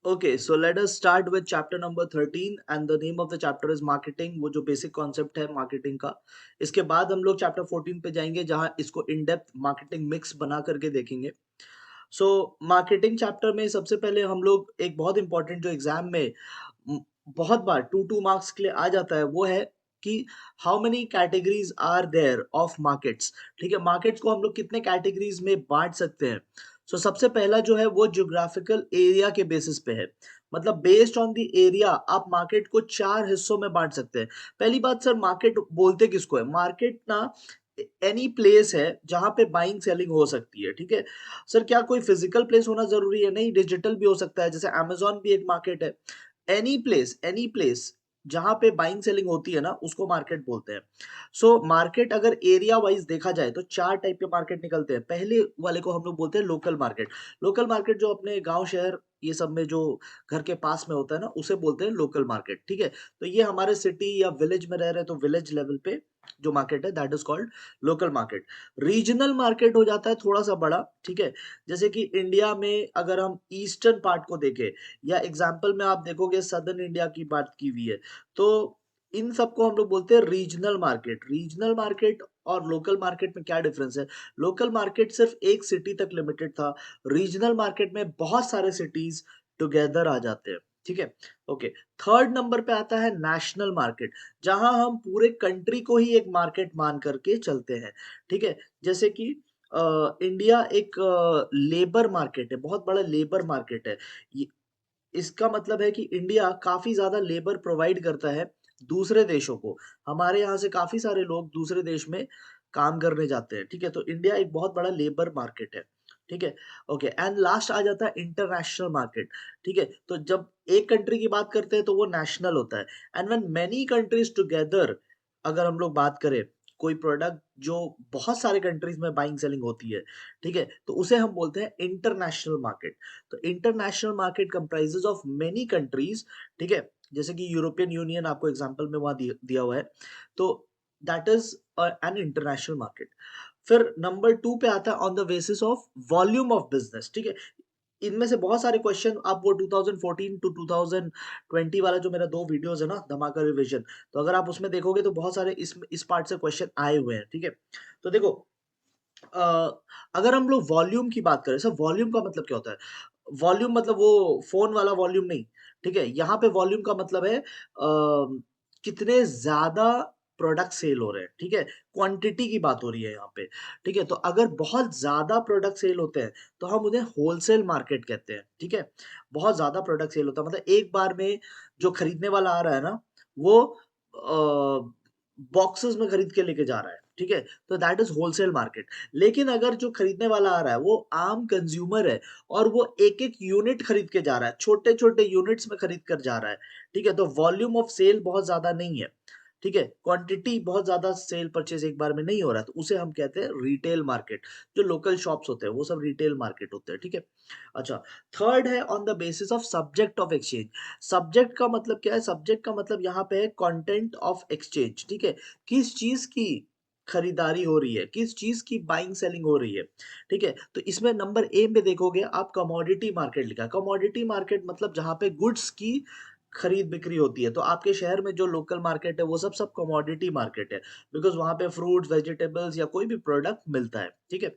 Okay, so let us start with chapter number 13 and the name of the chapter is marketing. वो जो basic concept है marketing का, इसके बाद हम लोग चैप्टर 14 पे जाएंगे जहां इसको इन डेप्थ मार्केटिंग मिक्स बना करके देखेंगे. सो मार्केटिंग चैप्टर में सबसे पहले हम लोग एक बहुत इंपॉर्टेंट जो एग्जाम में म, बहुत बार 2 मार्क्स के लिए आ जाता है वो है कि how many categories are there of markets. ठीक है, मार्केट्स को हम लोग कितने कैटेगरीज में बांट सकते हैं. सो सबसे पहला जो है वो ज्योग्राफिकल एरिया के बेसिस पे है. मतलब बेस्ड ऑन द एरिया आप मार्केट को 4 हिस्सों में बांट सकते हैं. पहली बात सर, मार्केट बोलते किसको है? मार्केट ना एनी प्लेस है जहां पे बाइंग सेलिंग हो सकती है. ठीक है सर, क्या कोई फिजिकल प्लेस होना जरूरी है? नहीं, डिजिटल भी हो सकता है. जैसे अमेजोन भी एक मार्केट है. एनी प्लेस जहां पे बाइंग सेलिंग होती है ना, उसको मार्केट बोलते हैं. सो मार्केट अगर एरिया वाइज देखा जाए तो 4 टाइप के मार्केट निकलते हैं. पहले वाले को हम लोग बोलते हैं लोकल मार्केट. लोकल मार्केट जो अपने गांव शहर ये सब में जो घर के पास में होता है ना, उसे बोलते हैं लोकल मार्केट. ठीक है, तो ये हमारे सिटी या विलेज में रह रहे हैं तो विलेज लेवल पे जो मार्केट है that is called local market. Regional market हो जाता है थोड़ा सा बड़ा. ठीक है, जैसे कि इंडिया में अगर हम ईस्टर्न पार्ट को देखें या एग्जाम्पल में आप देखोगे सदर्न इंडिया की बात की हुई है, तो इन सबको हम लोग बोलते हैं रीजनल मार्केट. रीजनल मार्केट और लोकल मार्केट में क्या डिफरेंस है? लोकल मार्केट सिर्फ एक सिटी तक लिमिटेड था. रीजनल मार्केट में बहुत सारे सिटीज टुगेदर आ जाते हैं. ठीक है, ओके. थर्ड नंबर पे आता है नेशनल मार्केट, जहां हम पूरे कंट्री को ही एक मार्केट मान करके चलते हैं. ठीक है, जैसे कि इंडिया एक लेबर मार्केट है, बहुत बड़ा लेबर मार्केट है. इसका मतलब है कि इंडिया काफ़ी ज़्यादा लेबर प्रोवाइड करता है दूसरे देशों को. हमारे यहाँ से काफ़ी सारे लोग दूसरे देश में काम करने जाते हैं. ठीक है, तो इंडिया एक बहुत बड़ा लेबर मार्केट है. ठीक है, ओके. एंड लास्ट आ जाता है इंटरनेशनल मार्केट. ठीक है, तो जब एक कंट्री की बात करते हैं तो वो नेशनल होता है. And when many countries together, अगर हम लोग बात करें कोई प्रोडक्ट जो बहुत सारे कंट्रीज में बाइंग सेलिंग होती है, ठीक है, तो उसे हम बोलते हैं इंटरनेशनल मार्केट. तो international market comprises of many countries. ठीक है, जैसे कि यूरोपियन यूनियन आपको एग्जांपल में वहां दिया हुआ है, तो that is an international market. फिर नंबर 2 पे आता है on the basis of volume of business. ठीक है, इनमें से बहुत सारे क्वेश्चन आप वो 2014 टू 2020 वाला जो मेरा 2 वीडियोस है ना, धमाका रिवीजन, तो अगर आप उसमें देखोगे तो बहुत सारे इस पार्ट से क्वेश्चन आए हुए हैं. ठीक है, तो देखो, अ, अगर हम लोग वॉल्यूम की बात करें, सर वॉल्यूम का मतलब क्या होता है? वॉल्यूम मतलब वो फ़ोन वाला वॉल्यूम नहीं. ठीक है? यहाँ पे वॉल्यूम का मतलब है कितने ज़्यादा प्रोडक्ट सेल हो रहे हैं. ठीक है? क्वांटिटी की बात हो रही है यहाँ पे. ठीक है? तो अगर बहुत ज़्यादा प्रोडक्ट सेल होते हैं, तो हम उन्हें होलसेल मार्केट कहते हैं. ठीक है? बहुत ज़्यादा प्रोडक्ट सेल होता है मतलब एक बार में जो खरीदने वाला आ रहा है ना, वो बॉक्सेस में खरीद के लेके जा रहा है. ठीक है? तो दैट इज़ होलसेल मार्केट. लेकिन अगर जो खरीदने वाला आ रहा है वो आम कंज्यूमर है और वो एक-एक यूनिट खरीद के जा रहा है, छोटे-छोटे यूनिट्स में खरीद कर जा रहा है, ठीक है? तो वॉल्यूम ऑफ सेल बहुत ज़्यादा नहीं है, ठीक है? क्वांटिटी बहुत ज़्यादा सेल परचेज़ एक बार में नहीं हो रहा है, तो उसे हम कहते हैं रिटेल मार्केट. जो लोकल शॉप्स होते हैं, वो सब रिटेल मार्केट होते हैं, ठीक है? अच्छा, थर्ड है on the basis of subject of exchange. Subject का मतलब क्या है? सब्जेक्ट का मतलब यहाँ पे है कंटेंट ऑफ एक्सचेंज, ठीक है? किस चीज़ की खरीदारी हो रही है, किस चीज़ की बाइंग सेलिंग हो रही है, ठीक है? तो इसमें नंबर ए में देखोगे आप कमोडिटी मार्केट लिखा है. कमोडिटी मार्केट मतलब जहाँ पे गुड्स की खरीद-बिक्री होती है. तो आपके शहर में जो लोकल मार्केट है, वो सब कमोडिटी मार्केट है, बिकॉज़ वहाँ पे फ्रूट्स, वेजिटेबल्स या कोई भी प्रोडक्ट मिलता है, ठीक है?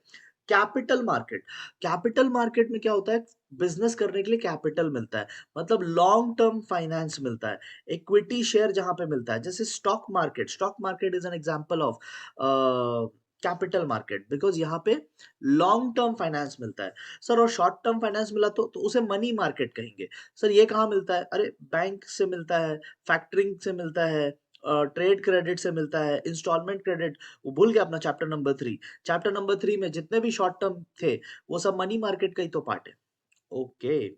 Capital market. कैपिटल मार्केट में क्या होता है? बिज़नेस करने के लिए कैपिटल मिलता है, मतलब लॉन्ग टर्म फाइनेंस मिलता है. इक्विटी शेयर जहाँ पे मिलता है, जैसे stock market is an example of capital market because यहाँ पे लॉन्ग टर्म फाइनेंस मिलता है. सर और शॉर्ट टर्म फाइनेंस मिला तो उसे मनी मार्केट कहेंगे. सर ये कहाँ मिलता है? अरे बैंक से मिलता है, फैक्टरिंग से मिलता है, ट्रेड क्रेडिट से मिलता है, इंस्टॉलमेंट क्रेडिट. वो भूल गया अपना चैप्टर नंबर 3. चैप्टर नंबर 3 में जितने भी शॉर्ट टर्म थे, वो सब मनी मार्केट का ही तो पार्ट है. ओके,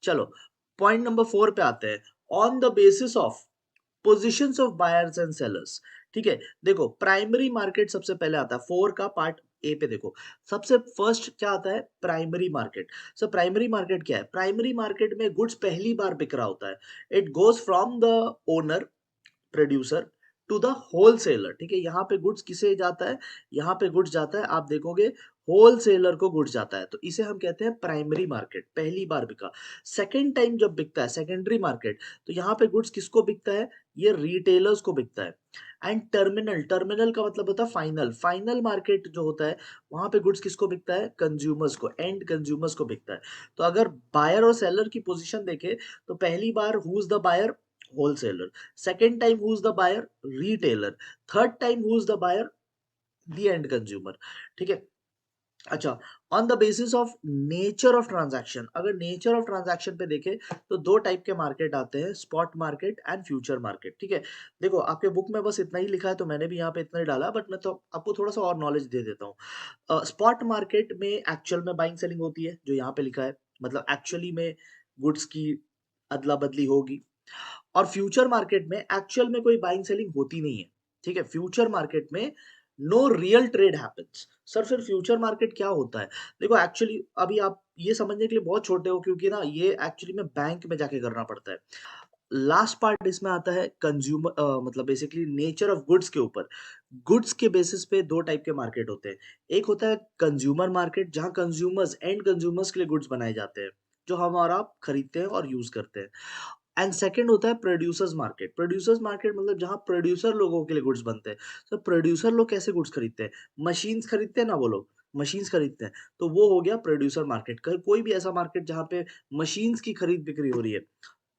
चलो पॉइंट नंबर 4 पे आते हैं. On the basis of positions of buyers and sellers. ठीक है, देखो प्राइमरी मार्केट सबसे पहले आता है. 4 का पार्ट ए पे देखो, सबसे फर्स्ट क्या आता है? Primary market. So primary market क्या है? प्राइमरी मार्केट में गुड्स पहली बार बिक रहा होता है. It goes from the owner, producer to the wholesaler. ठीक है, यहाँ पे गुड्स किसे जाता है? यहाँ पे गुड्स जाता है, आप देखोगे, होलसेलर को गुड्स जाता है, तो इसे हम कहते हैं प्राइमरी मार्केट, पहली बार बिका। सेकंड टाइम जब बिकता है सेकेंडरी मार्केट, तो यहाँ पे गुड्स किसको बिकता है, ये रिटेलर्स को बिकता है। एंड टर्मिनल, टर्मिनल का मतलब होता है फाइनल, फाइनल मार्केट जो होता है वहां पे गुड्स किसको बिकता है, कंज्यूमर्स को, एंड कंज्यूमर्स को बिकता है। तो अगर बायर और सेलर की पोजीशन देखे तो पहली बार who is the buyer, wholesaler, second time who is the buyer, retailer, third time who is the buyer, the end consumer. ठीक है। अच्छा, on the basis of nature of transaction, अगर नेचर ऑफ ट्रांजैक्शन पे देखें तो दो type के market आते हैं, spot market and future market. ठीक है। देखो आपके बुक में बस इतना ही लिखा है तो मैंने भी यहाँ पे इतना ही डाला, बट मैं तो आपको थोड़ा सा और नॉलेज दे देता हूँ। स्पॉट मार्केट में एक्चुअल में बाइंग सेलिंग होती है, जो यहाँ पे लिखा है, मतलब एक्चुअली में गुड्स की अदला बदली होगी। और फ्यूचर मार्केट में एक्चुअल में कोई बाइंग सेलिंग होती नहीं है। ठीक है। फ्यूचर मार्केट में no real trade happens. Sir फिर फ्यूचर मार्केट क्या होता है? देखो एक्चुअली अभी आप ये समझने के लिए बहुत छोटे हो, क्योंकि ना ये एक्चुअली में बैंक में जाके करना पड़ता है। लास्ट पार्ट इसमें आता है कंज्यूमर, मतलब बेसिकली नेचर ऑफ गुड्स के ऊपर। गुड्स के बेसिस पे दो टाइप के मार्केट होते हैं। एक होता है कंज्यूमर मार्केट, जहां कंज्यूमर्स, एंड कंज्यूमर्स के लिए गुड्स बनाए जाते हैं, जो हम और आप खरीदते हैं और यूज करते हैं। एंड सेकंड होता है प्रोड्यूसर्स मार्केट। प्रोड्यूसर्स मार्केट मतलब जहां प्रोड्यूसर लोगों के लिए गुड्स बनते हैं। तो प्रोड्यूसर लोग कैसे गुड्स खरीदते हैं? मशीन्स खरीदते हैं ना, वो लोग मशीन्स खरीदते हैं, तो वो हो गया प्रोड्यूसर मार्केट। कोई भी ऐसा मार्केट जहां पे मशीन्स की खरीद बिक्री हो रही है,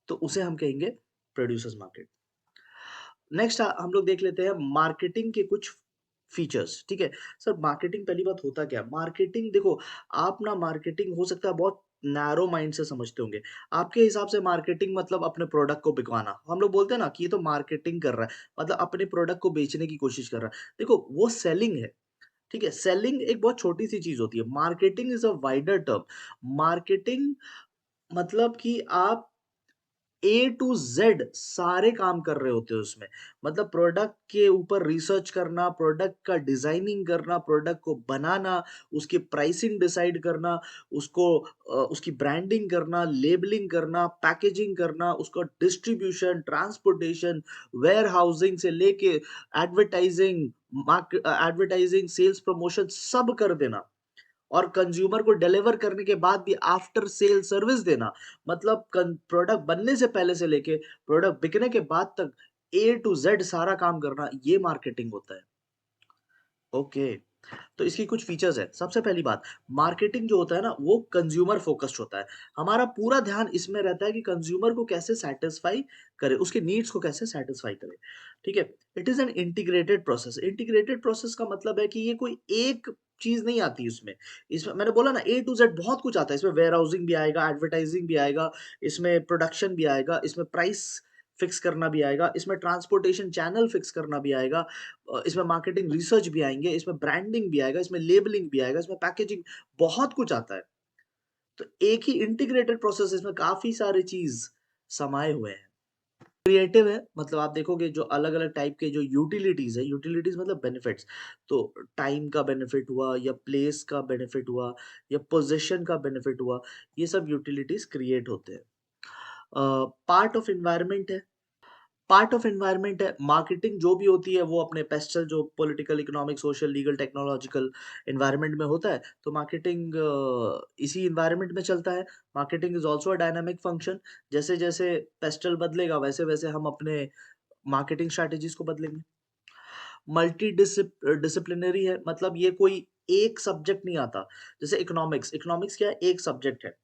तो उसे हम कहेंगे प्रोड्यूसर्स मार्केट। नेक्स्ट हम लोग देख लेते हैं मार्केटिंग के कुछ फीचर्स। ठीक है। सर मार्केटिंग पहली बात होता क्या, मार्केटिंग देखो, आप ना मार्केटिंग हो सकता है बहुत नैरो माइंड से समझते होंगे। आपके हिसाब से मार्केटिंग मतलब अपने प्रोडक्ट को बिकवाना, हम लोग बोलते हैं ना कि ये तो मार्केटिंग कर रहा है, मतलब अपने प्रोडक्ट को बेचने की कोशिश कर रहा है। देखो वो सेलिंग है। ठीक है। सेलिंग एक बहुत छोटी सी चीज होती है, marketing is a wider term. Marketing मतलब कि आप ए टू जेड सारे काम कर रहे होते हो उसमें। मतलब प्रोडक्ट के ऊपर रिसर्च करना, प्रोडक्ट का डिजाइनिंग करना, प्रोडक्ट को बनाना, उसकी प्राइसिंग डिसाइड करना, उसको उसकी ब्रांडिंग करना, लेबलिंग करना, पैकेजिंग करना, उसका डिस्ट्रीब्यूशन, ट्रांसपोर्टेशन, वेयर हाउसिंग से लेके एडवर्टाइजिंग, एडवर्टाइजिंग, सेल्स, प्रमोशन सब कर देना। और कंज्यूमर को डिलीवर करने के बाद भी आफ्टर सेल सर्विस देना। मतलब प्रोडक्ट बनने से पहले से लेके प्रोडक्ट बिकने के बाद तक ए टू जेड सारा काम करना, ये मार्केटिंग होता है। ओके। तो इसकी कुछ फीचर्स है। सबसे पहली बात, मार्केटिंग जो होता है ना वो कंज्यूमर फोकस्ड होता है। हमारा पूरा ध्यान इसमें रहता है कि कंज्यूमर को कैसे सेटिस्फाई करे, उसके नीड्स को कैसे सेटिस्फाई करे। ठीक है। It is an integrated process. Integrated process का मतलब है कि ये कोई एक चीज नहीं आती उसमें। इसमें मैंने बोला ना ए टू जेड बहुत कुछ आता है। इसमें वेयर हाउसिंग भी आएगा, एडवर्टाइजिंग भी आएगा, इसमें प्रोडक्शन भी आएगा, इसमें प्राइस फिक्स करना भी आएगा, इसमें ट्रांसपोर्टेशन चैनल फिक्स करना भी आएगा, इसमें मार्केटिंग रिसर्च भी आएँगे, इसमें ब्रांडिंग भी आएगा, इसमें लेबलिंग भी आएगा, इसमें पैकेजिंग, बहुत कुछ आता है। तो एक ही इंटीग्रेटेड प्रोसेस, इसमें काफ़ी सारी चीज़ समाये हुए हैं। क्रिएटिव है, मतलब आप देखोगे जो अलग-अलग टाइप के जो यूटिलिटीज़ है, यूटिलिटीज़ मतलब बेनिफिट्स। तो टाइम का बेनिफिट हुआ, या प्लेस का बेनिफिट हुआ, या पोज़ीशन का बेनिफिट हुआ, ये सब यूटिलिटीज़ क्रिएट होते हैं। पार्ट ऑफ एनवायरनमेंट है। पार्ट ऑफ एनवायरनमेंट है। मार्केटिंग जो भी होती है वो अपने पेस्टल जो political, economic, social, legal, technological environment में होता है। तो मार्केटिंग इसी एनवायरनमेंट में चलता है। Marketing is also a dynamic function. जैसे जैसे पेस्टल बदलेगा वैसे वैसे हम अपने मार्केटिंग स्ट्रैटेजीज को बदलेंगे। मल्टी डिसिप्लिनरी है, मतलब ये कोई एक सब्जेक्ट नहीं आता। जैसे इकोनॉमिक्स, इकोनॉमिक्स क्या है, एक सब्जेक्ट है।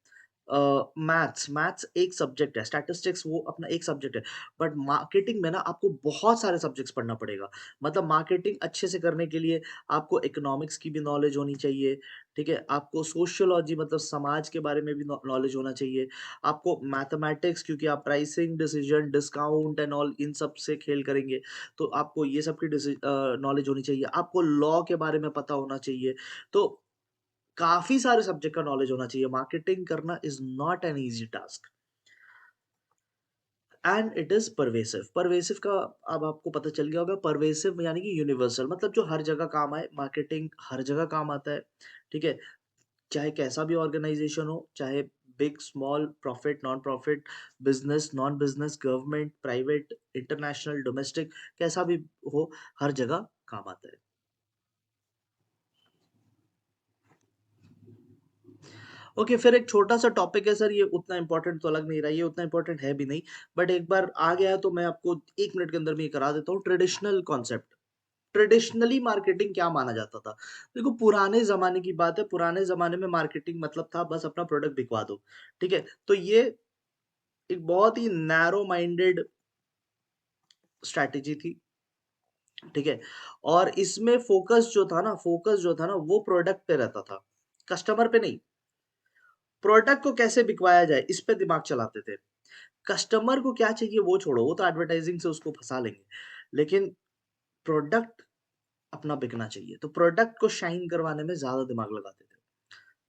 मैथ्स, मैथ्स एक सब्जेक्ट है, स्टैटिस्टिक्स वो अपना एक सब्जेक्ट है। बट मार्केटिंग में ना आपको बहुत सारे सब्जेक्ट्स पढ़ना पड़ेगा। मतलब मार्केटिंग अच्छे से करने के लिए आपको इकोनॉमिक्स की भी नॉलेज होनी चाहिए, ठीक है? आपको सोशियोलॉजी मतलब समाज के बारे में भी नॉलेज होना चाहिए। आपको मैथमेटिक्स, क्योंकि आप pricing, decision, discount and all in सब से खेल करेंगे, तो आपको ये सब की नॉलेज होनी चाहिए। आपको लॉ के बारे में पता होना चाहिए। तो काफ़ी सारे सब्जेक्ट का नॉलेज होना चाहिए। मार्केटिंग करना is not an easy task and it is pervasive. Pervasive का अब आपको पता चल गया होगा, परवेसिव यानी कि यूनिवर्सल, मतलब जो हर जगह काम आए। मार्केटिंग हर जगह काम आता है, ठीक है? चाहे कैसा भी ऑर्गेनाइज़ेशन हो, चाहे big, small, profit, non profit, business, non business, government, private, international, domestic, कैसा भी हो, हर जगह काम आता है। ओके, फिर एक छोटा-सा टॉपिक है सर, ये उतना इम्पोर्टेंट तो लग नहीं रहा है, ये उतना इम्पोर्टेंट है भी नहीं, बट एक बार आ गया है तो मैं आपको 1 मिनट के अंदर में ये करा देता हूँ, ट्रेडिशनल कॉन्सेप्ट। ट्रेडिशनली मार्केटिंग क्या माना जाता था? देखो, पुराने ज़माने की बात है, पुराने ज़माने में मार्केटिंग मतलब था बस अपना प्रोडक्ट बिकवा दो, ठीक है? तो ये एक बहुत ही नैरो माइंडेड स्ट्रैटेजी थी, ठीक है? और इसमें फोकस जो था ना वो प्रोडक्ट पे रहता था, कस्टमर पे नहीं। प्रोडक्ट को कैसे बिकवाया जाए, इस पे दिमाग चलाते थे। कस्टमर को क्या चाहिए वो छोड़ो, वो तो एडवर्टाइजिंग से उसको फँसा लेंगे। लेकिन प्रोडक्ट अपना बिकना चाहिए, तो प्रोडक्ट को शाइन करवाने में ज़्यादा दिमाग लगाते थे।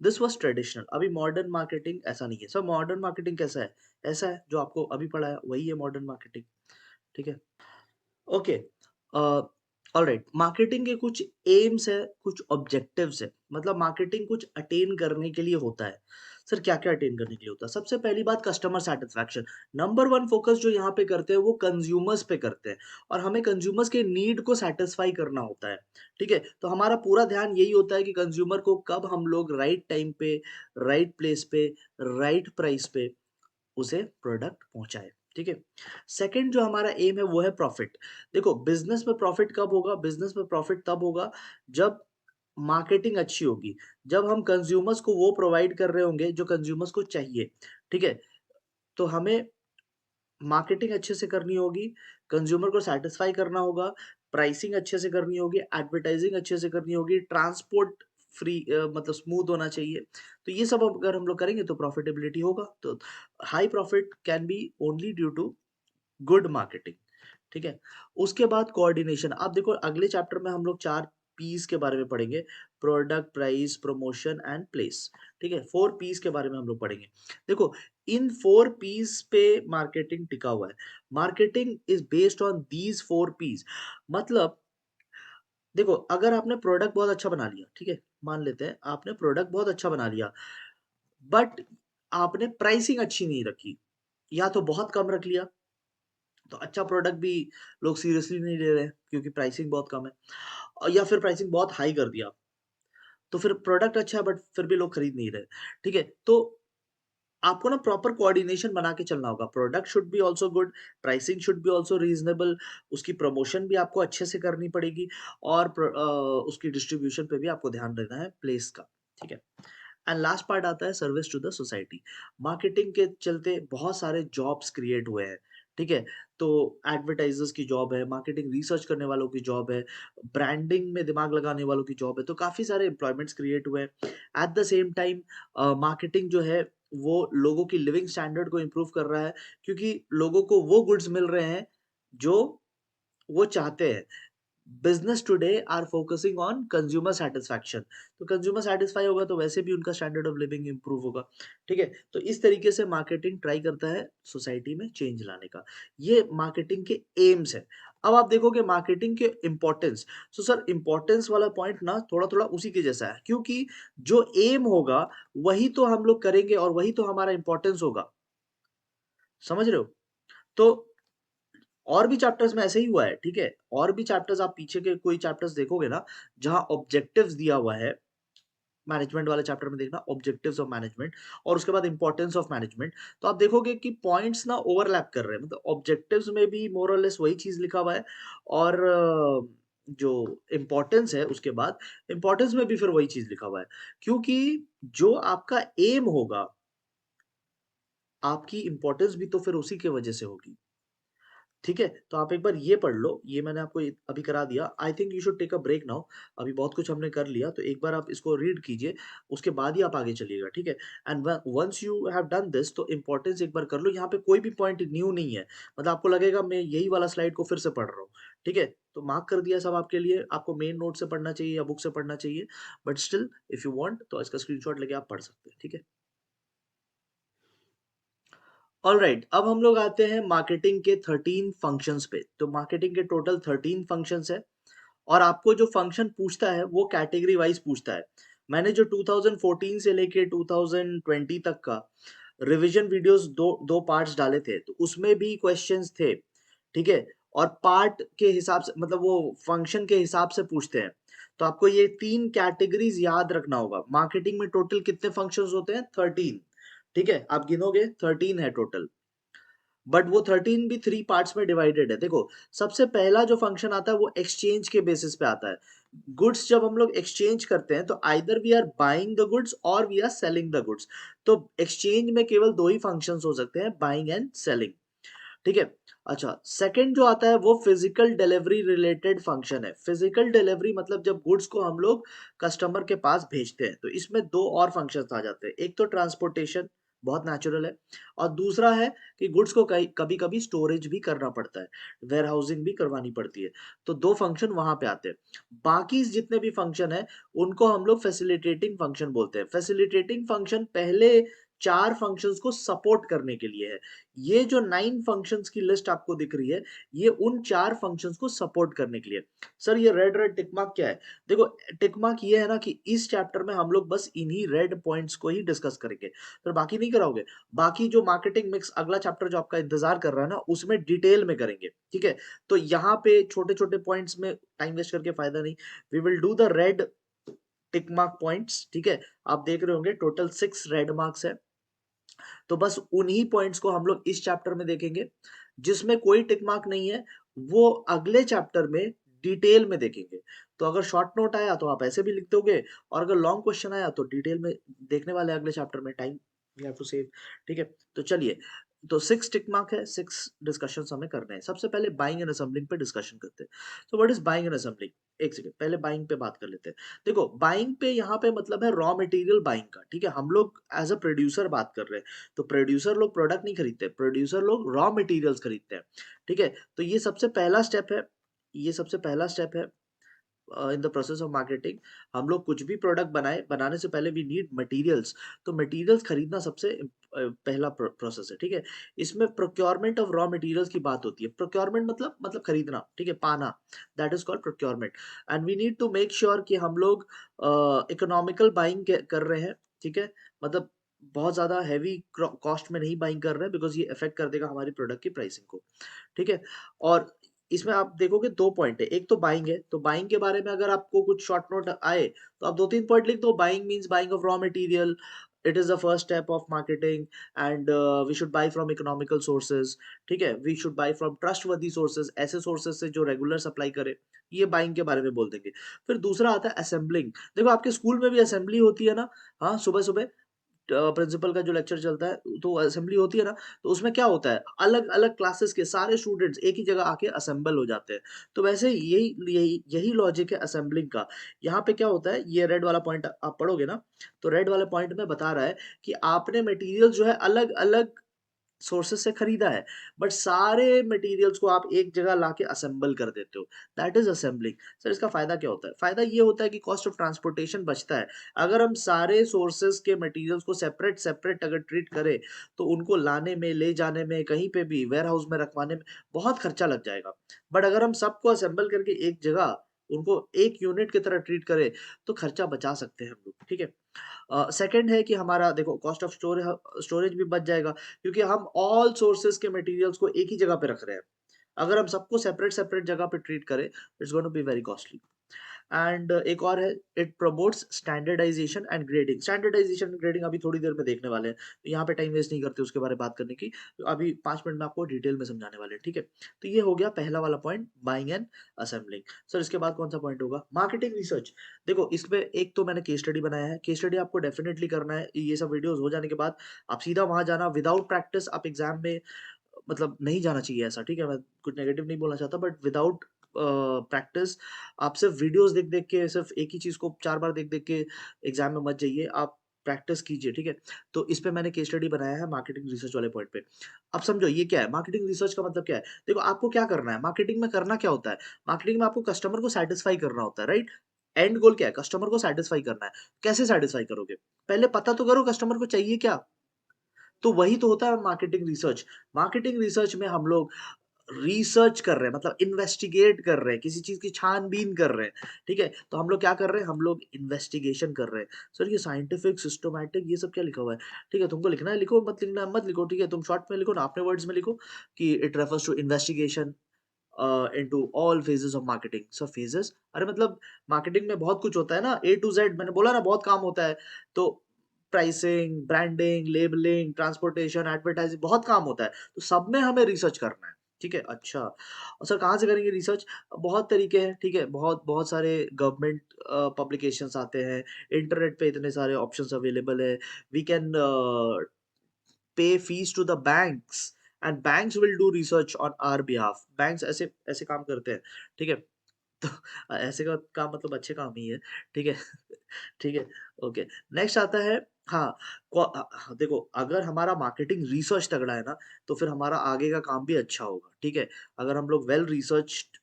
This was traditional. अभी मॉडर्न मार्केटिंग ऐसा नहीं है। सर मॉडर्न मार्केटिंग कैसा है? ऐसा है जो आपको अभी पढ़ा है वही है मॉडर्न मार्केटिंग, ठीक है? ओके, ऑलराइट, मार्केटिंग के कुछ एम्स है, कुछ ऑब्जेक्टिव्स है, मतलब मार्केटिंग कुछ अटेन करने के लिए होता है। सर क्या-क्या अटेन करने के लिए होता है? सबसे पहली बात, कस्टमर सैटिस्फैक्शन। नंबर 1 फोकस जो यहाँ पे करते हैं वो कंज्यूमर्स पे करते हैं, और हमें कंज्यूमर्स के नीड को सैटिस्फाई करना होता है, ठीक है? तो हमारा पूरा ध्यान यही होता है कि कंज्यूमर को कब हम लोग राइट टाइम पे, राइट प्लेस पे, राइट प्राइस पे उसे प्रोडक्ट पहुँचाएँ, ठीक है? सेकंड जो हमारा एम है वो है प्रॉफिट। देखो, बिज़नेस में प्रॉफिट कब होगा? बिज़नेस में प्रॉफिट तब होगा जब मार्केटिंग अच्छी होगी, जब हम कंज्यूमर्स को वो प्रोवाइड कर रहे होंगे जो कंज्यूमर्स को चाहिए, ठीक है? तो हमें मार्केटिंग अच्छे से करनी होगी, कंज्यूमर को सैटिस्फाई करना होगा, प्राइसिंग अच्छे से करनी होगी, एडवर्टाइजिंग अच्छे से करनी होगी, ट्रांसपोर्ट फ्री मतलब स्मूथ होना चाहिए। तो ये सब अगर हम लोग करेंगे तो प्रॉफिटेबिलिटी होगा। तो high profit can be only due to good marketing, ठीक है? उसके बाद कोऑर्डिनेशन। आप देखो, अगले चैप्टर में हम लोग 4 पीस के बारे में पढ़ेंगे, product, price, promotion and place, ठीक है? 4 पीस के बारे में हम लोग पढ़ेंगे। देखो, इन 4 पीस पे मार्केटिंग टिका हुआ है। Marketing is based on these 4 Ps. मतलब देखो, अगर आपने प्रोडक्ट बहुत अच्छा बना लिया, ठीक है? मान लेते हैं आपने प्रोडक्ट बहुत अच्छा बना लिया, बट आपने प्राइसिंग अच्छी नहीं रखी, या तो बहुत कम रख लिया, तो अच्छा प्रोडक्ट भी लोग सीरियसली नहीं ले रहे हैं क्योंकि प्राइसिंग बहुत कम है, या फिर प्राइसिंग बहुत हाई कर दिया, तो फिर प्रोडक्ट अच्छा है बट फिर भी लोग खरीद नहीं रहे, ठीक है? तो आपको ना प्रॉपर कोऑर्डिनेशन बना के चलना होगा। Product should be also good, pricing should be also reasonable, उसकी प्रमोशन भी आपको अच्छे से करनी पड़ेगी, और उसकी डिस्ट्रीब्यूशन पे भी आपको ध्यान देना है, प्लेस का, ठीक है? एंड लास्ट पार्ट आता है service to the society. Marketing के चलते बहुत सारे जॉब्स क्रिएट हुए हैं, ठीक है? तो एडवर्टाइज़र्स की जॉब है, मार्केटिंग रिसर्च करने वालों की जॉब है, ब्रांडिंग में दिमाग लगाने वालों की जॉब है, तो काफ़ी सारे एम्प्लॉयमेंट्स क्रिएट हुए हैं। At the same time marketing जो है वो लोगों की लिविंग स्टैंडर्ड को इम्प्रूव कर रहा है, क्योंकि लोगों को वो गुड्स मिल रहे हैं जो वो चाहते हैं। Business today are focusing on consumer satisfaction. तो कंज्यूमर सैटिस्फाई होगा तो वैसे भी उनका स्टैंडर्ड ऑफ लिविंग इम्प्रूव होगा, ठीक है? तो इस तरीके से मार्केटिंग ट्राई करता है सोसाइटी में चेंज लाने का। ये मार्केटिंग के एम्स हैं। अब आप देखोगे मार्केटिंग के इम्पोर्टेंस। सो सर, इम्पोर्टेंस वाला पॉइंट ना थोड़ा-थोड़ा उसी के जैसा है, क्योंकि जो एम होगा वही तो हम लोग करेंगे और वही तो हमारा इम्पोर्टेंस होगा। समझ रहे हो? तो और भी चैप्टर्स में ऐसे ही हुआ है, ठीक है? और भी चैप्टर्स, आप पीछे के कोई चैप्टर्स देखोगे ना, जहाँ ऑब्जेक्टिव्स दिया हुआ है, मैनेजमेंट वाले चैप्टर में देखना ऑब्जेक्टिव्स ऑफ मैनेजमेंट, और उसके बाद इंपॉर्टेंस ऑफ मैनेजमेंट, तो आप देखोगे कि पॉइंट्स ना ओवरलैप कर रहे हैं। मतलब ऑब्जेक्टिव्स में भी मोर और लेस वही चीज़ लिखा हुआ है, और जो इम्पोर्टेंस है उसके बाद, इम्पोर्टेंस में भी फिर वही चीज़ लिखा हुआ है। क्योंकि जो आपका एम होगा, आपकी इम्पोर्टेंस भी तो फिर उसी की वजह से होगी। ठीक है? तो आप एक बार ये पढ़ लो, ये मैंने आपको अभी करा दिया। I think you should take a break now. अभी बहुत कुछ हमने कर लिया, तो एक बार आप इसको रीड कीजिए, उसके बाद ही आप आगे चलिएगा, ठीक है? एंड व once you have done this, तो इम्पोर्टेंस एक बार कर लो, यहाँ पे कोई भी पॉइंट न्यू नहीं है। मतलब आपको लगेगा मैं यही वाला स्लाइड को फिर से पढ़ रहा हूँ, ठीक है? तो मार्क कर दिया सब आपके लिए, आपको मेन नोट से पढ़ना चाहिए या बुक से पढ़ना चाहिए, but still if you want तो इसका स्क्रीनशॉट लेके आप पढ़ सकते हैं, ठीक है? ऑलराइट, अब हम लोग आते हैं मार्केटिंग के 13 फंक्शंस पे। तो मार्केटिंग के टोटल 13 फंक्शंस है, और आपको जो फंक्शन पूछता है वो कैटेगरी वाइज पूछता है। मैंने जो 2014 से लेके 2020 तक का रिवीजन वीडियोस दो पार्ट्स डाले थे, तो उसमें भी क्वेश्चंस थे, ठीक है? और पार्ट के हिसाब से, मतलब वो फंक्शन के हिसाब से पूछते हैं। तो आपको ये 3 कैटेगरीज याद रखना होगा। मार्केटिंग में टोटल कितने फंक्शंस होते हैं? 13। ठीक है, आप गिनोगे 13 है टोटल, बट वो 13 भी 3 पार्ट्स में डिवाइडेड है। देखो, सबसे पहला जो फंक्शन आता है वो एक्सचेंज के बेसिस पे आता है। गुड्स जब हम लोग एक्सचेंज करते हैं तो either we are buying the goods और we are selling the goods. तो एक्सचेंज में केवल दो ही फंक्शंस हो सकते हैं, बाइंग एंड सेलिंग। ठीक है। अच्छा, सेकंड जो आता है वो फिजिकल डिलीवरी रिलेटेड फंक्शन है। फिजिकल डिलीवरी मतलब जब गुड्स को हम लोग कस्टमर के पास भेजते हैं, तो इसमें दो और फंक्शंस आ जाते हैं। एक तो ट्रांसपोर्टेशन, बहुत नेचुरल है, और दूसरा है कि गुड्स को कभी कभी स्टोरेज भी करना पड़ता है, वेयर हाउसिंग भी करवानी पड़ती है। तो दो फंक्शन वहां पे आते हैं। बाकी जितने भी फंक्शन है उनको हम लोग फैसिलिटेटिंग फंक्शन बोलते हैं। फैसिलिटेटिंग फंक्शन पहले 4 फंक्शंस को सपोर्ट करने के लिए है। ये जो 9 फंक्शंस की लिस्ट आपको दिख रही है, ये उन 4 फंक्शंस को सपोर्ट करने के लिए। सर ये रेड रेड टिक मार्क क्या है? देखो, टिक मार्क ये है ना कि इस चैप्टर में हम लोग बस इन्हीं रेड पॉइंट्स को ही डिस्कस करेंगे, तो बाकी नहीं कराओगे। बाकी जो मार्केटिंग मिक्स अगला चैप्टर जो आपका इंतजार कर रहा है ना, उसमें डिटेल में करेंगे। ठीक है, तो यहाँ पे छोटे छोटे पॉइंट्स में टाइम वेस्ट करके फायदा नहीं। We will do the red tick mark points. ठीक है, आप देख रहे होंगे टोटल 6 रेड मार्क्स है। तो बस उन्हीं पॉइंट्स को हम लोग इस चैप्टर में देखेंगे। जिसमें कोई टिक मार्क नहीं है वो अगले चैप्टर में डिटेल में देखेंगे। तो अगर शॉर्ट नोट आया तो आप ऐसे भी लिख दोगे, और अगर लॉन्ग क्वेश्चन आया तो डिटेल में देखने वाले हैं अगले चैप्टर में। Time we have to save. ठीक है, तो चलिए, तो 6 टिक मार्क है, 6 डिस्कशंस हमें करने हैं। सबसे पहले बाइंग एंड असेंबलिंग पे डिस्कशन करते हैं। तो what is buying and assembling? एक सेकंड, पहले बाइंग पे बात कर लेते हैं। देखो, बाइंग पे यहाँ पे मतलब है रॉ मटेरियल बाइंग का। ठीक है, हम लोग एज अ प्रोड्यूसर बात कर रहे हैं। तो प्रोड्यूसर लोग प्रोडक्ट नहीं खरीदते, प्रोड्यूसर लोग रॉ मटेरियल्स खरीदते हैं। ठीक है, तो ये सबसे पहला स्टेप है। ये सबसे पहला स्टेप है in the process of marketing. हम लोग कुछ भी प्रोडक्ट बनाने से पहले वी नीड मटेरियल्स। तो मटेरियल्स खरीदना सबसे पहला प्रोसेस है। ठीक है, इसमें प्रोक्योरमेंट ऑफ रॉ मटेरियल्स की बात होती है। प्रोक्योरमेंट मतलब खरीदना, ठीक है, पाना। That is called procurement. And we need to make sure कि हम लोग इकोनॉमिकल बाइंग कर रहे हैं। ठीक है, मतलब बहुत ज्यादा हैवी कॉस्ट में नहीं बाइंग कर रहे हैं, बिकॉज ये इफेक्ट कर देगा हमारी प्रोडक्ट की प्राइसिंग को। ठीक है, और इसमें आप देखोगे 2 पॉइंट है। एक तो बाइंग है, तो बाइंग के बारे में अगर आपको कुछ शॉर्ट नोट आए तो आप 2-3 पॉइंट लिख दो। Buying means buying of raw material, it is the first step of marketing, and we should buy from economical sources. ठीक है, we should buy from trustworthy sources, ऐसे सोर्सेज से जो रेगुलर सप्लाई करे। ये बाइंग के बारे में बोल देंगे। फिर दूसरा आता है असेंबलिंग। देखो, आपके स्कूल में भी असेंबली होती है ना? हाँ, सुबह सुबह प्रिंसिपल का जो लेक्चर चलता है तो असेंबली होती है ना, तो उसमें क्या होता है, अलग अलग क्लासेस के सारे स्टूडेंट्स एक ही जगह आके असेंबल हो जाते हैं। तो वैसे यही यही यही लॉजिक है असेंबलिंग का। यहाँ पे क्या होता है, ये रेड वाला पॉइंट आप पढ़ोगे ना, तो रेड वाले पॉइंट में बता रहा है कि आपने मटेरियल जो है अलग अलग सोर्सेस से खरीदा है, बट सारे मटेरियल्स को आप एक जगह लाके असेंबल कर देते हो। That is assembling. सर इसका फायदा क्या होता है? फायदा ये होता है कि कॉस्ट ऑफ ट्रांसपोर्टेशन बचता है। अगर हम सारे सोर्सेस के मटेरियल्स को सेपरेट सेपरेट अगर ट्रीट करें, तो उनको लाने में, ले जाने में, कहीं पे भी वेयर हाउस में रखवाने में बहुत खर्चा लग जाएगा। बट अगर हम सबको असेंबल करके एक जगह उनको एक यूनिट की तरह ट्रीट करें, तो खर्चा बचा सकते हैं हम लोग। ठीक है, सेकंड है कि हमारा देखो कॉस्ट ऑफ स्टोरेज भी बच जाएगा, क्योंकि हम ऑल सोर्सेज के मटेरियल्स को एक ही जगह पे रख रहे हैं। अगर हम सबको सेपरेट सेपरेट जगह पे ट्रीट करें, it's going to be very costly. And एक और है, it promotes standardisation and grading. Standardisation and grading अभी थोड़ी देर में देखने वाले हैं, तो यहाँ पे टाइम वेस्ट नहीं करते उसके बारे में बात करने की। तो अभी 5 मिनट में आपको डिटेल में समझाने वाले हैं। ठीक है, तो ये हो गया पहला वाला point, buying and assembling. Sir इसके बाद कौन सा पॉइंट होगा? Marketing research. देखो, इसमें एक तो मैंने केस स्टडी बनाया है। केस स्टडी आपको डेफिनेटली करना है। ये सब वीडियोस हो जाने के बाद आप सीधा वहां जाना। विदाउट प्रैक्टिस आप एग्जाम में, मतलब नहीं जाना चाहिए ऐसा। ठीक है, मैं कुछ नेगेटिव नहीं बोलना चाहता, बट विदाउट प्रैक्टिस आप सिर्फ वीडियोस देख देख के, सिर्फ एक ही चीज को 4 बार देख देख के एग्जाम में मत जाइए। आप प्रैक्टिस कीजिए। ठीक है, तो इस पे मैंने केस स्टडी बनाया है मार्केटिंग रिसर्च वाले पॉइंट पे। अब समझो ये क्या है, मार्केटिंग रिसर्च का मतलब क्या है। देखो, आपको क्या करना है, मार्केटिंग में करना क्या होता है? मार्केटिंग में आपको कस्टमर को सेटिस्फाई करना होता है, राइट? एंड गोल क्या है? कस्टमर को सेटिस्फाई करना है। कैसे सेटिस्फाई करोगे? पहले पता तो करो कस्टमर को चाहिए क्या। तो वही तो होता है मार्केटिंग रिसर्च। मार्केटिंग रिसर्च में हम लोग रिसर्च कर रहे हैं, मतलब इन्वेस्टिगेट कर रहे हैं, किसी चीज की छानबीन कर रहे हैं। ठीक है, तो हम लोग क्या कर रहे हैं, हम लोग इन्वेस्टिगेशन कर रहे हैं। सर ये साइंटिफिक, सिस्टमैटिक, ये सब क्या लिखा हुआ है? ठीक है, तुमको लिखना है लिखो, मत लिखना है मत लिखो। ठीक है, तुम शॉर्ट में लिखो ना, अपने वर्ड्स में लिखो कि it refers to investigation, into all phases of marketing. Sir phases, अरे मतलब मार्केटिंग में बहुत कुछ होता है ना, ए टू जेड, मैंने बोला ना बहुत काम होता है। तो pricing, branding, labelling, transportation, advertising, बहुत काम होता है। तो सब में हमें रिसर्च करना है, ठीक है? अच्छा, और सर कहाँ से करेंगे रिसर्च? बहुत तरीके हैं, ठीक है? बहुत बहुत सारे गवर्नमेंट पब्लिकेशंस आते हैं, इंटरनेट पे इतने सारे ऑप्शंस अवेलेबल है। We can pay fees to the banks and banks will do research on our behalf. Banks ऐसे ऐसे काम करते हैं, ठीक है? तो ऐसे का काम मतलब अच्छे काम ही है, ठीक है? ठीक है, ओके। नेक्स्ट आता है, हाँ, देखो अगर हमारा मार्केटिंग रिसर्च तगड़ा है ना, तो फिर हमारा आगे का काम भी अच्छा होगा, ठीक है? अगर हम लोग वेल रिसर्च्ड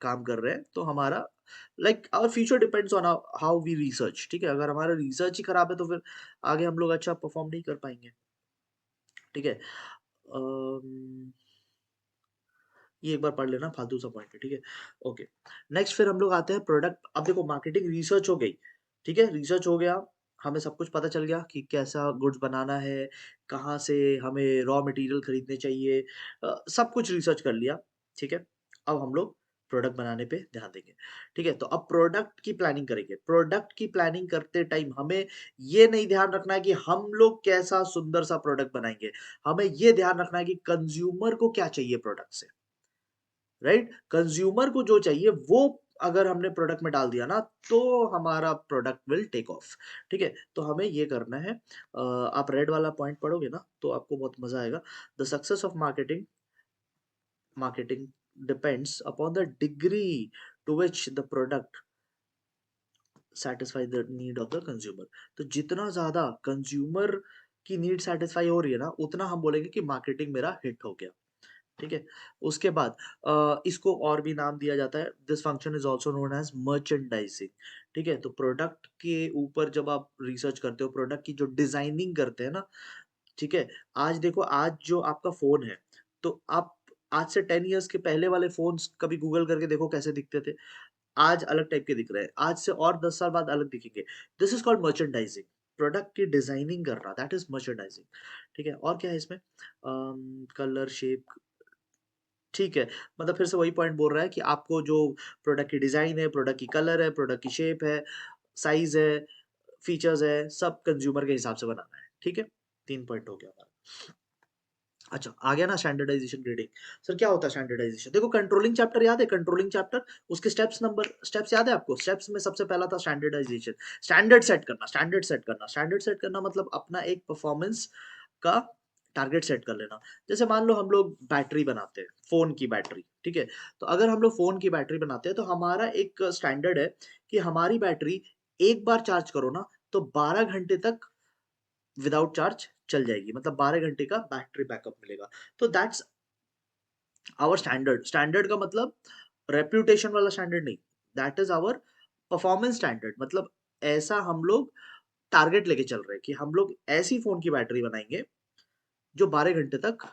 काम कर रहे हैं, तो हमारा like our future depends on how we research, ठीक है? अगर हमारा रिसर्च ही खराब है, तो फिर आगे हम लोग अच्छा परफॉर्म नहीं कर पाएँगे, ठीक है? अम ये एक बार पढ़ लेना, फालतू सा पॉइंट है, ठीक है? ओके। नेक्स्ट फिर हम लोग आते हैं प्रोडक्ट। अब देखो मार्केटिंग रिसर्च हो गई, ठीक है? रिसर्च हो गया, हमें सब कुछ पता चल गया कि कैसा गुड्स बनाना है, कहाँ से हमें रॉ मटेरियल खरीदने चाहिए, सब कुछ रिसर्च कर लिया, ठीक है? अब हम लोग प्रोडक्ट बनाने पे ध्यान देंगे, ठीक है? तो अब प्रोडक्ट की प्लानिंग करेंगे। प्रोडक्ट की प्लानिंग करते टाइम हमें ये नहीं ध्यान रखना है कि हम लोग कैसा सुंदर सा प्रोडक्ट बनाएँगे। हमें ये ध्यान रखना है कि कंज्यूमर को क्या चाहिए प्रोडक्ट से। राइट? कंज्यूमर को जो चाहिए वो अगर हमने प्रोडक्ट में डाल दिया ना, तो हमारा प्रोडक्ट विल टेक ऑफ, ठीक है? तो हमें ये करना है। आप रेड वाला पॉइंट पढ़ोगे ना, तो आपको बहुत मजा आएगा। The success of marketing depends upon the degree to which the product satisfy the need of the consumer। तो जितना ज्यादा कंज्यूमर की नीड सेटिस्फाई हो रही है ना, उतना हम बोलेंगे कि मार्केटिंग मेरा हिट हो गया, ठीक है? उसके बाद इसको और भी नाम दिया जाता है, this function is also known as merchandising, ठीक है? तो प्रोडक्ट के ऊपर जब आप रिसर्च करते हो, प्रोडक्ट की जो डिजाइनिंग करते हैं ना, ठीक है? आज देखो, आज जो आपका फ़ोन है, तो आप आज से 10 इयर्स के पहले वाले फ़ोन्स कभी गूगल करके देखो कैसे दिखते थे। आज अलग टाइप के दिख रहे हैं। आज से और 10 साल बाद अलग दिखेंगे। This is called merchandising. Product की डिज़ाइनिंग करना, दैट इज़ मर्चेंडाइज़िंग, ठीक है? और क्या है इसमें? कलर, शेप, ठीक है। मतलब फिर से वही पॉइंट बोल रहा है कि आपको जो प्रोडक्ट की डिज़ाइन है, प्रोडक्ट की कलर है, प्रोडक्ट की शेप है, साइज़ है, फीचर्स है, सब कंज्यूमर के हिसाब से बनाना है, ठीक है? 3 पॉइंट हो गया हमारा। अच्छा, आ गया ना स्टैंडर्डाइज़ेशन ग्रेडिंग। सर क्या होता है स्टैंडर्डाइज़ेशन? देखो कंट्रोलिंग चैप्टर याद है? कंट्रोलिंग चैप्टर, उसके स्टेप्स याद है आपको? स्टेप्स में सबसे पहला था स्टैंडर्डाइज़ेशन। स्टैंडर्ड सेट करना। स्टैंडर्ड सेट करना मतलब अपना एक परफॉर्मेंस का टारगेट सेट कर लेना। जैसे मान लो हम लोग बैटरी बनाते हैं, फ़ोन की बैटरी, ठीक है? तो अगर हम लोग फ़ोन की बैटरी बनाते हैं, तो हमारा एक स्टैंडर्ड है कि हमारी बैटरी एक बार चार्ज करो ना, तो 12 घंटे तक विदाउट चार्ज चल जाएगी, मतलब 12 घंटे का बैटरी बैकअप मिलेगा। तो दैट्स आवर स्टैंडर्ड। स्टैंडर्ड का मतलब रेप्यूटेशन वाला स्टैंडर्ड नहीं, that is our performance standard. मतलब ऐसा हम लोग टारगेट लेके चल रहे हैं कि हम लोग ऐसी फोन की बैटरी बनाएंगे जो 12 घंटे तक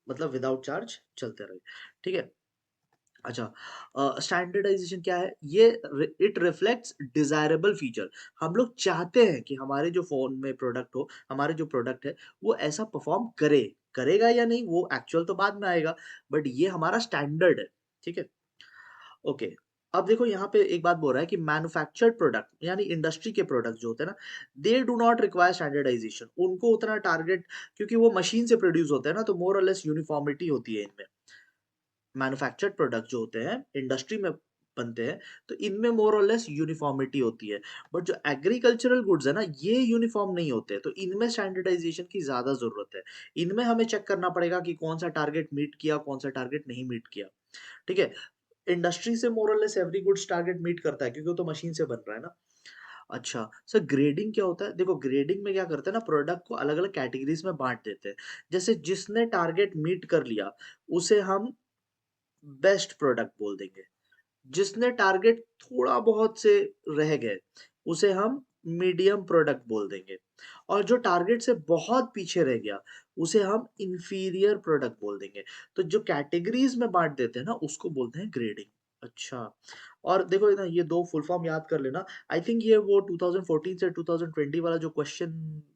मतलब विदाउट चार्ज चलते रहे, ठीक है? अच्छा, स्टैंडर्डाइजेशन क्या है? ये इट रिफ्लेक्ट्स डिजायरेबल फीचर। हम लोग चाहते हैं कि हमारे जो फोन में प्रोडक्ट हो, हमारे जो प्रोडक्ट है, वो ऐसा परफॉर्म करे। करेगा या नहीं वो एक्चुअल तो बाद में आएगा, बट ये हमारा स्टैंडर्ड है, ठीक है? ओके। अब देखो यहाँ पे एक बात बोल रहा है कि मैन्युफैक्चर्ड प्रोडक्ट यानी इंडस्ट्री के प्रोडक्ट जो होते हैं ना, they do not require standardization. उनको उतना टारगेट, क्योंकि वो मशीन से प्रोड्यूस होते हैं ना, तो मोर और लेस यूनिफॉर्मिटी होती है इनमें। मैन्युफैक्चर्ड प्रोडक्ट जो होते हैं इंडस्ट्री में बनते हैं, तो इनमें मोर और लेस यूनिफॉर्मिटी होती है। बट जो एग्रीकल्चरल गुड्स है ना, ये यूनिफॉर्म नहीं होते, तो इनमें स्टैंडर्डाइजेशन की ज्यादा जरूरत है। इनमें हमें चेक करना पड़ेगा कि कौन सा टारगेट मीट किया, कौन सा टारगेट नहीं मीट किया, ठीक है? इंडस्ट्री से मोर और less every goods target meet करता है, क्योंकि वो तो मशीन से बन रहा है ना। अच्छा, सर ग्रेडिंग क्या होता है? देखो ग्रेडिंग में क्या करते हैं ना, प्रोडक्ट को अलग अलग कैटेगरीज में बांट देते हैं। जैसे जिसने टारगेट मीट कर लिया, उसे हम बेस्ट प्रोडक्ट बोल देंगे। जिसने टारगेट थोड़ा बहुत से रह गए, उसे हम मीडियम प्रोडक्ट बोल देंगे। और जो टारगेट से बहुत पीछे रह गया, उसे हम इंफीरियर प्रोडक्ट बोल देंगे। तो जो कैटेगरीज में बांट देते हैं ना, उसको बोलते हैं ग्रेडिंग। अच्छा। और देखो ना, ये 2 फुल फॉर्म याद कर लेना। आई थिंक ये वो 2014 से 2020 वाला जो क्वेश्चन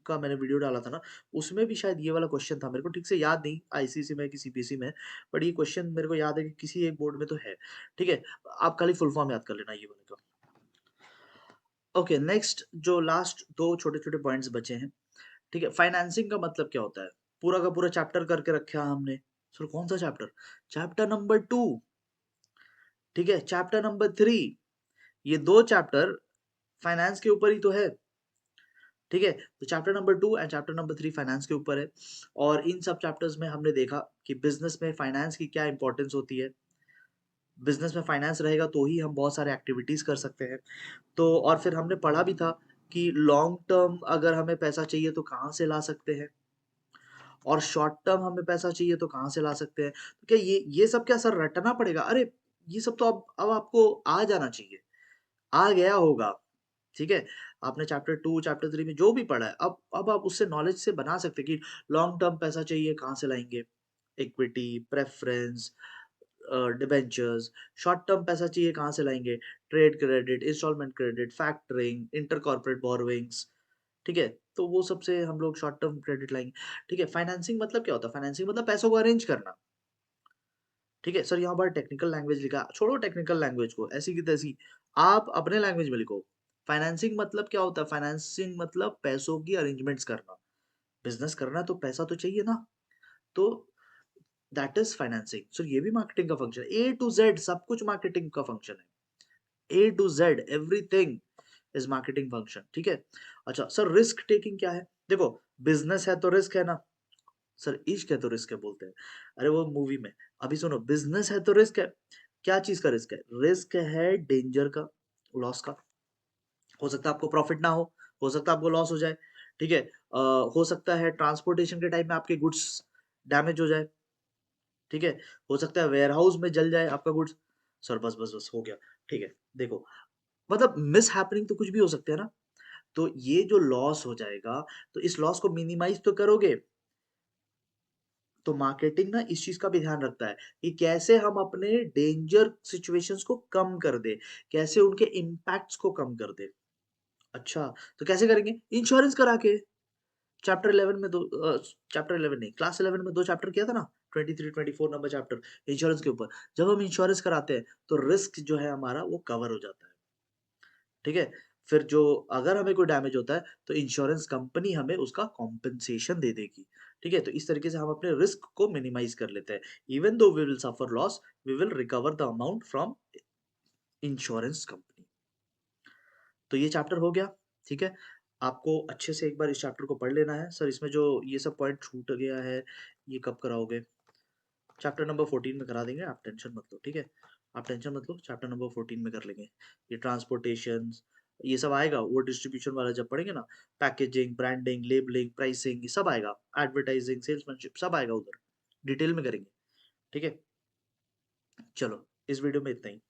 का मैंने वीडियो डाला था ना, उसमें भी शायद ये वाला क्वेश्चन था। मेरे को ठीक से याद नहीं आईसीएसई में कि सीबीएसई में, बट ये क्वेश्चन मेरे को याद है कि किसी एक बोर्ड में तो है। ठीक है? आप खाली फुल फॉर्म याद कर लेना ये वाले का। ओके, नेक्स्ट जो लास्ट 2 छोटे-छोटे पॉइंट्स बचे हैं, ठीक है? फाइनेंसिंग का मतलब क्या होता है? पूरा का पूरा चैप्टर करके रखा है हमने। सर कौन-सा चैप्टर? चैप्टर नंबर 2, ठीक है? चैप्टर नंबर 3, ये 2 चैप्टर फाइनेंस के ऊपर ही तो है, ठीक है? तो chapter number 2 and chapter number 3 finance के ऊपर है, और इन सब चैप्टर्स में हमने देखा कि बिज़नेस में फाइनेंस की क्या इम्पोर्टेंस होती है। बिज़नेस में फाइनेंस रहेगा तो ही हम बहुत सारे एक्टिविटीज़ कर सकते हैं। तो और फिर हमने पढ़ा भी था कि लॉन्ग टर्म अगर हमें पैसा चाहिए तो कहाँ से ला सकते हैं, और शॉर्ट टर्म हमें पैसा चाहिए तो कहाँ से ला सकते हैं। तो क्या ये सब क्या सर रटना पड़ेगा? अरे! ये सब तो अब आपको आ जाना चाहिए, आ गया होगा। ठीक है? आपने चैप्टर 2, चैप्टर 3 में जो भी पढ़ा है, अब आप उससे नॉलेज से बना सकते हैं कि लॉन्ग टर्म पैसा चाहिए, कहाँ से लाएँगे? Equity, preference, debentures, short term पैसा चाहिए, कहाँ से लाएँगे? Trade credit, installment credit, factoring, inter corporate borrowings, ठीक है? तो वो सब से हम लोग शॉर्ट टर्म क्रेडिट लाएँगे, ठीक है? फाइनेंसिंग मतलब क्या होता है? फाइनेंसिंग मतलब पैसों को अरेंज करना। ठीक है? सर यहाँ पर टेक्निकल लैंग्वेज लिखा है, छोड़ो टेक्निकल लैंग्वेज को, ऐसी की तैसी, आप अपने लैंग्वेज में लिखो। फाइनेंसिंग मतलब क्या होता है? फाइनेंसिंग मतलब पैसों की अरेंजमेंट्स करना। बिज़नेस करना है तो पैसा तो चाहिए ना, तो दैट इज़ फाइनेंसिंग। सो ये भी मार्केटिंग का फंक्शन है। ए टू ज़ेड सब कुछ मार्केटिंग का फंक्शन है। A to Z everything is marketing function, ठीक है? अच्छा सर, रिस्क टेकिंग क्या है? देखो, बिज़नेस है तो रिस्क है ना? सर इश्क है तो रिस्क है बोलते हैं। अरे वो मूवी में, अभी सुनो, बिज़नेस है तो रिस्क है। क्या चीज़ का रिस्क है? रिस्क है डेंजर का, लॉस का। हो सकता है आपको प्रॉफ़िट ना हो सकता है आपको लॉस हो जाए, ठीक है? हो सकता है ट्रांसपोर्टेशन के टाइम में आपके गुड्स डैमेज हो जाए, ठीक है? हो सकता है वेयरहाउस में जल जाए आपका गुड्स। सर बस हो गया, ठीक है? देखो, मतलब मिसहैपनिंग तो कुछ भी हो सकते हैं ना? तो ये जो लॉस हो जाएगा, तो इस लॉस को मिनिमाइज़ तो करोगे। तो मार्केटिंग ना इस चीज़ का भी ध्यान रखता है कि कैसे हम अपने डेंजर सिचुएशंस को कम कर दें, कैसे उनके इम्पैक्ट्स को कम कर दें। अच्छा, तो कैसे करेंगे? इंश्योरेंस करा के। चैप्टर 11 में चैप्टर 11 नहीं, क्लास 11 में 2 चैप्टर किया था ना, 23-24 नंबर चैप्टर इंश्योरेंस के ऊपर। जब हम इंश्योरेंस कराते हैं, तो रिस्क जो है हमारा वो कवर हो जाता है। ठीक है? फिर जो अगर हमें कोई डैमेज होता है, तो इंश्योरेंस कंपनी हमें उसका कॉम्पेंसेशन दे देगी। ठीक है? तो इस तरीके से हम अपने रिस्क को मिनिमाइज़ कर लेते हैं। Even though we will suffer loss, we will recover the amount from insurance company. तो ये चैप्टर हो गया, ठीक है? आपको अच्छे से एक बार इस चैप्टर को पढ़ लेना है। सर इसमें जो ये सब पॉइंट छूट गया है, ये कब कराओगे? चैप्टर नंबर 14 में करा देंगे, आप टेंशन मत लो, ठीक है? आप टेंशन मत लो, चैप्टर नंबर 14 में कर लेंगे। ये ट्रांसपोर्टेशंस, ये सब आएगा, वो डिस्ट्रीब्यूशन वाला जब पढ़ेंगे ना, पैकेजिंग, ब्रांडिंग, लेबलिंग, प्राइसिंग, ये सब आएगा, एडवर्टाइजिंग, सेल्समैनशिप सब आएगा उधर, डिटेल में करेंगे, ठीक है? चलो, इस वीडियो में इतना ही।